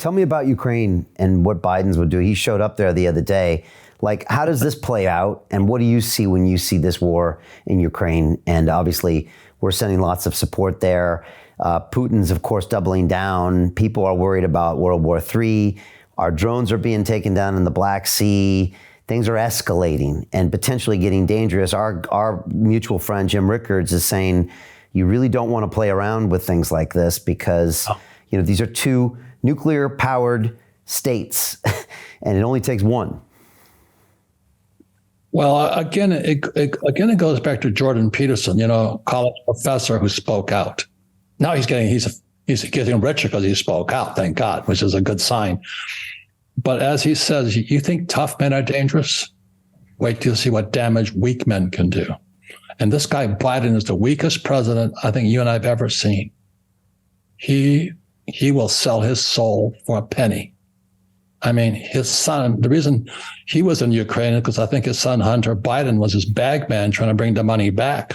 Tell me about Ukraine and what Biden's would do. He showed up there the other day. Like, how does this play out? And what do you see when you see this war in Ukraine? And obviously, we're sending lots of support there. Putin's, of course, doubling down. People are worried about World War III. Our drones are being taken down in the Black Sea. Things are escalating and potentially getting dangerous. Our mutual friend, Jim Rickards, is saying, you really don't want to play around with things like this because, these are two nuclear-powered states, and it only takes one. Well, again, it goes back to Jordan Peterson, college professor who spoke out. Now he's getting richer because he spoke out, thank God, which is a good sign. But as he says, you think tough men are dangerous? Wait till you see what damage weak men can do. And this guy Biden is the weakest president I think you and I have ever seen. He will sell his soul for a penny. I mean, his son, the reason he was in Ukraine is because I think his son Hunter Biden was his bag man trying to bring the money back.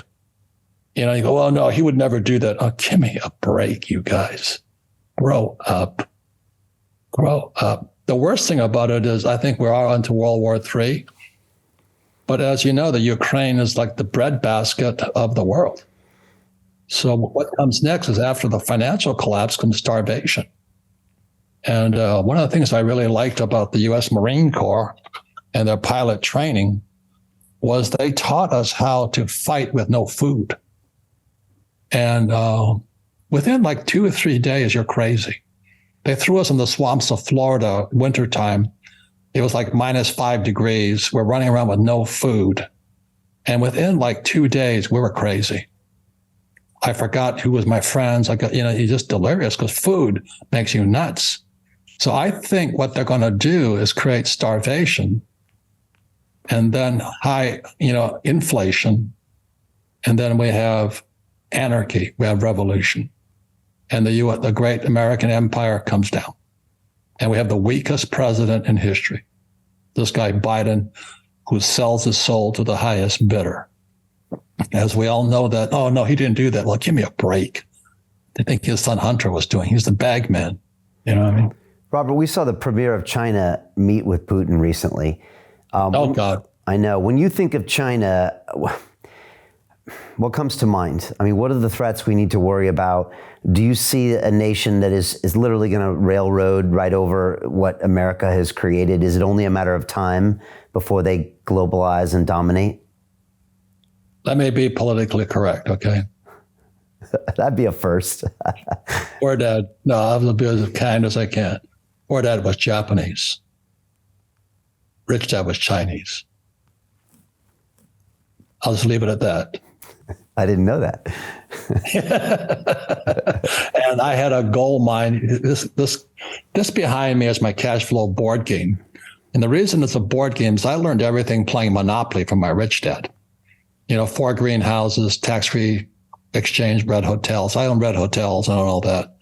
You go, well, no, he would never do that. Oh, give me a break, you guys. Grow up. Grow up. The worst thing about it is I think we're all into World War III. But as you know, the Ukraine is like the breadbasket of the world. So what comes next is after the financial collapse comes starvation. And one of the things I really liked about the U.S. Marine Corps and their pilot training was they taught us how to fight with no food. And within like 2 or 3 days, you're crazy. They threw us in the swamps of Florida, wintertime. It was like -5 degrees. We're running around with no food. And within like 2 days, we were crazy. I forgot who was my friends. I got, you're just delirious because food makes you nuts. So I think what they're going to do is create starvation and then high, inflation. And then we have anarchy, we have revolution. And the great American empire comes down. And we have the weakest president in history. This guy Biden, who sells his soul to the highest bidder. As we all know that, oh no, he didn't do that. Well, give me a break. They think his son Hunter was doing. He's the bag man. You know what I mean? Robert, we saw the premier of China meet with Putin recently. Oh, God. I know. When you think of China, what comes to mind? I mean, what are the threats we need to worry about? Do you see a nation that is literally going to railroad right over what America has created? Is it only a matter of time before they globalize and dominate? Let me be politically correct, okay? That'd be a first. Or dad. No, I'll be as kind as I can. Or dad was Japanese. Rich dad was Chinese. I'll just leave it at that. I didn't know that. And I had a gold mine. This behind me is my cash flow board game. And the reason it's a board game is I learned everything playing Monopoly from my rich dad. 4 greenhouses, tax-free exchange, red hotels. I own red hotels. I own all that.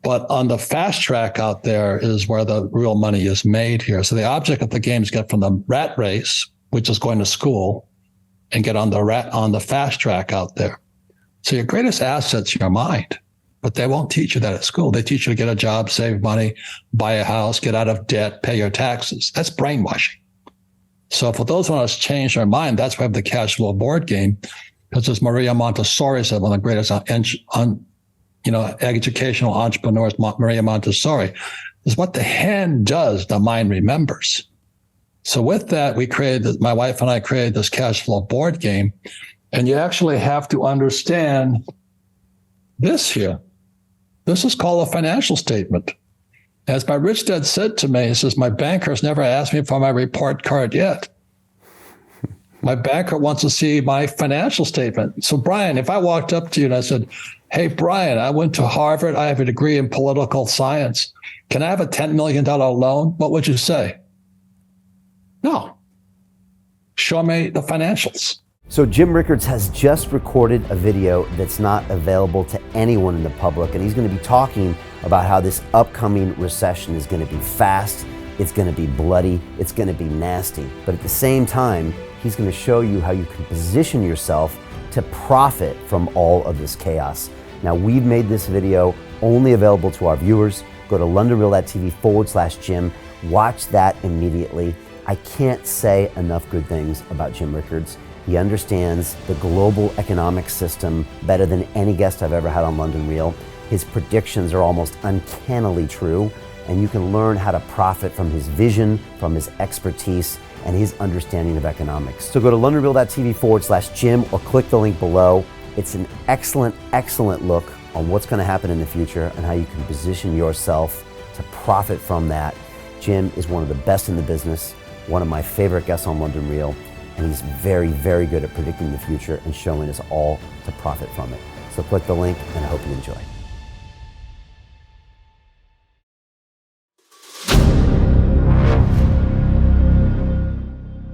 But on the fast track out there is where the real money is made here. So the object of the game is get from the rat race, which is going to school, and get on the fast track out there. So your greatest asset's your mind, but they won't teach you that at school. They teach you to get a job, save money, buy a house, get out of debt, pay your taxes. That's brainwashing. So for those who want to change their mind, that's why I have the cash flow board game, because as Maria Montessori said, one of the greatest educational entrepreneurs, Maria Montessori, is what the hand does, the mind remembers. So with that, my wife and I created this cash flow board game. And you actually have to understand this here. This is called a financial statement. As my rich dad said to me, he says, my banker's never asked me for my report card yet. My banker wants to see my financial statement. So Brian, if I walked up to you and I said, hey, Brian, I went to Harvard. I have a degree in political science. Can I have a $10 million loan? What would you say? No. Show me the financials. So Jim Rickards has just recorded a video that's not available to anyone in the public, and he's going to be talking about how this upcoming recession is going to be fast, it's going to be bloody, it's going to be nasty. But at the same time, he's going to show you how you can position yourself to profit from all of this chaos. Now, we've made this video only available to our viewers. Go go to londonreal.tv/Jim. Watch that immediately. I can't say enough good things about Jim Rickards. He understands the global economic system better than any guest I've ever had on London Real. His predictions are almost uncannily true, and you can learn how to profit from his vision, from his expertise, and his understanding of economics. So go to londonreal.tv/Jim or click the link below. It's an excellent, excellent look on what's going to happen in the future and how you can position yourself to profit from that. Jim is one of the best in the business, one of my favorite guests on London Real, and he's very, very good at predicting the future and showing us all to profit from it. So click the link, and I hope you enjoy.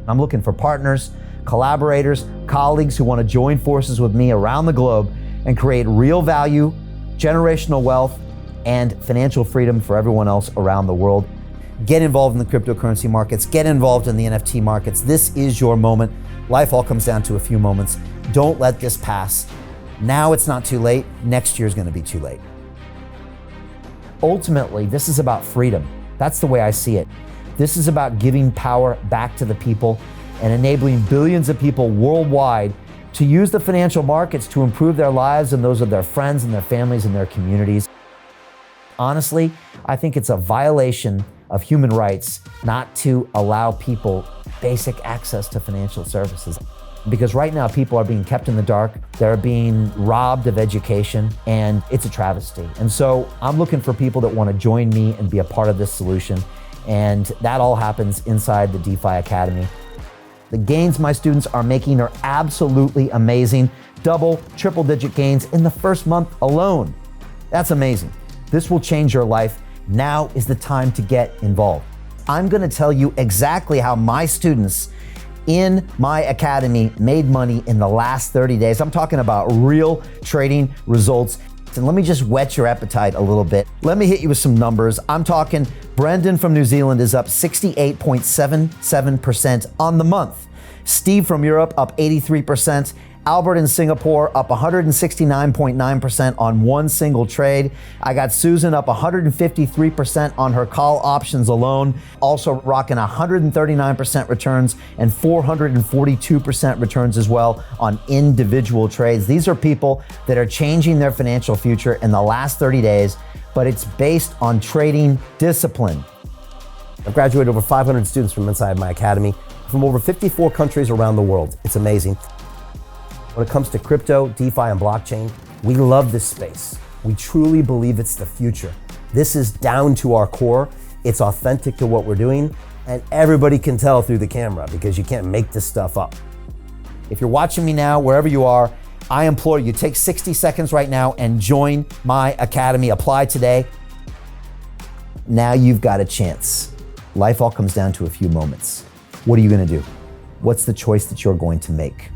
I'm looking for partners, collaborators, colleagues who want to join forces with me around the globe and create real value, generational wealth, and financial freedom for everyone else around the world. Get involved in the cryptocurrency markets, get involved in the NFT markets. This is your moment. Life all comes down to a few moments. Don't let this pass. Now it's not too late. Next year's going to be too late. Ultimately, this is about freedom. That's the way I see it. This is about giving power back to the people and enabling billions of people worldwide to use the financial markets to improve their lives and those of their friends and their families and their communities. Honestly, I think it's a violation of human rights not to allow people basic access to financial services. Because right now people are being kept in the dark, they're being robbed of education, and it's a travesty. And so I'm looking for people that want to join me and be a part of this solution. And that all happens inside the DeFi Academy. The gains my students are making are absolutely amazing. Double, triple digit gains in the first month alone. That's amazing. This will change your life. Now is the time to get involved. I'm going to tell you exactly how my students in my academy made money in the last 30 days. I'm talking about real trading results. And let me just whet your appetite a little bit. Let me hit you with some numbers. I'm talking Brendan from New Zealand is up 68.77% on the month. Steve from Europe up 83%. Albert in Singapore up 169.9% on one single trade. I got Susan up 153% on her call options alone, also rocking 139% returns and 442% returns as well on individual trades. These are people that are changing their financial future in the last 30 days, but it's based on trading discipline. I've graduated over 500 students from inside my academy from over 54 countries around the world. It's amazing. When it comes to crypto, DeFi, and blockchain, we love this space. We truly believe it's the future. This is down to our core. It's authentic to what we're doing, and everybody can tell through the camera because you can't make this stuff up. If you're watching me now, wherever you are, I implore you, take 60 seconds right now and join my academy. Apply today. Now you've got a chance. Life all comes down to a few moments. What are you going to do? What's the choice that you're going to make?